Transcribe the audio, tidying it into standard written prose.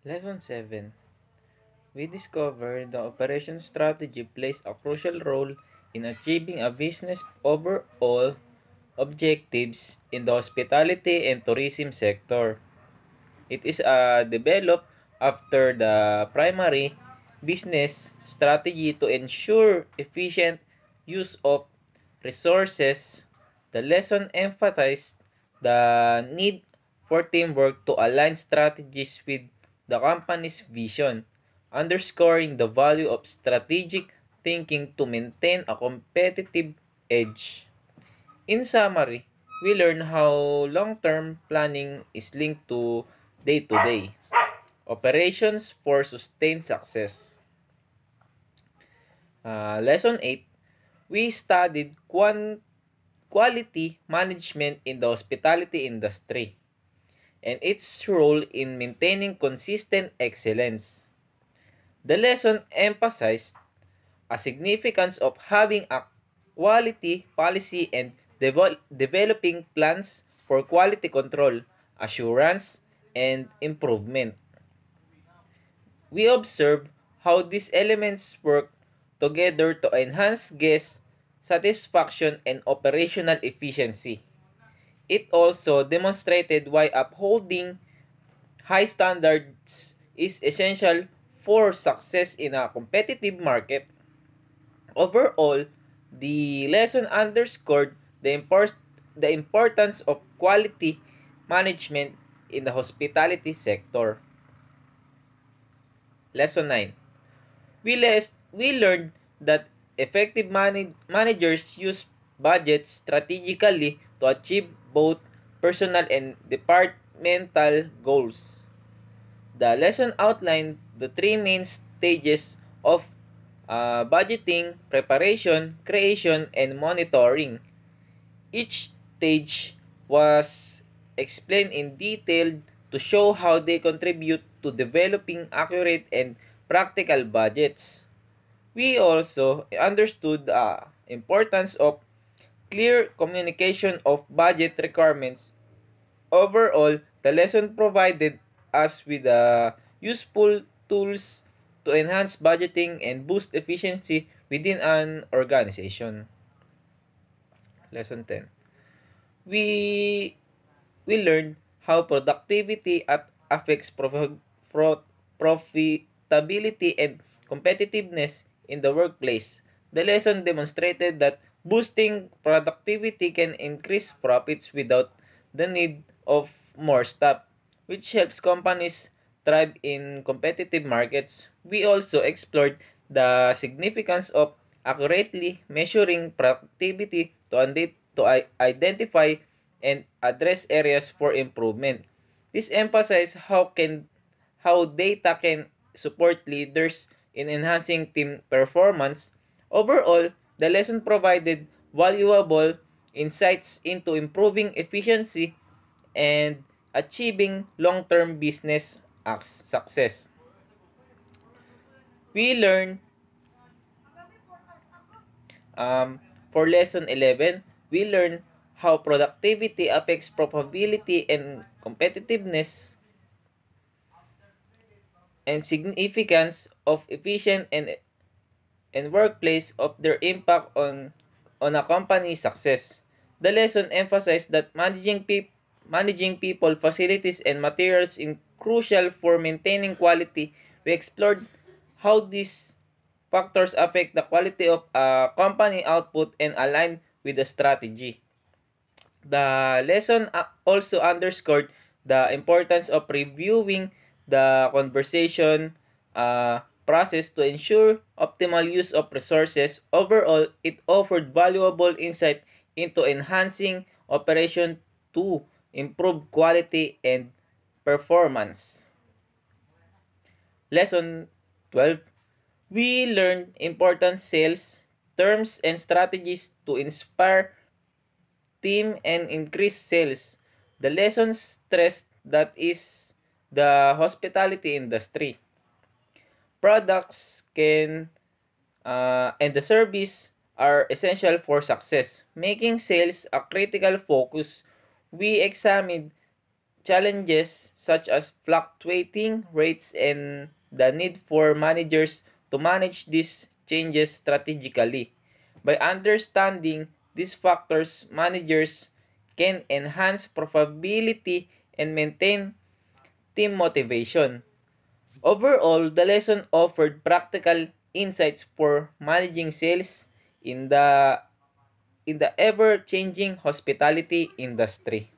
Lesson 7. We discover the operation strategy plays a crucial role in achieving a business overall objectives in the hospitality and tourism sector. It is developed after the primary business strategy to ensure efficient use of resources. The lesson emphasized the need for teamwork to align strategies with the company's vision, underscoring the value of strategic thinking to maintain a competitive edge. In summary, we learn how long-term planning is linked to day-to-day operations for sustained success. Lesson 8, we studied quality management in the hospitality industry and its role in maintaining consistent excellence. The lesson emphasized a significance of having a quality policy and developing plans for quality control, assurance, and improvement. We observe how these elements work together to enhance guest satisfaction and operational efficiency. It also demonstrated why upholding high standards is essential for success in a competitive market. Overall, the lesson underscored the importance of quality management in the hospitality sector. Lesson 9. We learned that effective managers use budgets strategically to achieve both personal and departmental goals. The lesson outlined the three main stages of budgeting, preparation, creation, and monitoring. Each stage was explained in detail to show how they contribute to developing accurate and practical budgets. We also understood the importance of clear communication of budget requirements. Overall, the lesson provided us with useful tools to enhance budgeting and boost efficiency within an organization. Lesson 10. We we learned how productivity affects profitability and competitiveness in the workplace. The lesson demonstrated that boosting productivity can increase profits without the need of more staff, which helps companies thrive in competitive markets. We also explored the significance of accurately measuring productivity to identify and address areas for improvement. This emphasizes how data can support leaders in enhancing team performance. Overall, the lesson provided valuable insights into improving efficiency and achieving long-term business success. We learn for lesson 11, we learn how productivity affects profitability and competitiveness and significance of efficient and workplace of their impact on a company's success. The lesson emphasized that managing people, facilities, and materials is crucial for maintaining quality. We explored how these factors affect the quality of company output and align with the strategy. The lesson also underscored the importance of reviewing the conversation process to ensure optimal use of resources. Overall, it offered valuable insight into enhancing operation to improve quality and performance. Lesson 12. We learned important sales terms and strategies to inspire team and increase sales. The lesson stressed that is the hospitality industry. Products can and the service are essential for success, making sales a critical focus. We examined challenges such as fluctuating rates and the need for managers to manage these changes strategically. By understanding these factors, managers can enhance profitability and maintain team motivation. Overall, the lesson offered practical insights for managing sales in the ever-changing hospitality industry.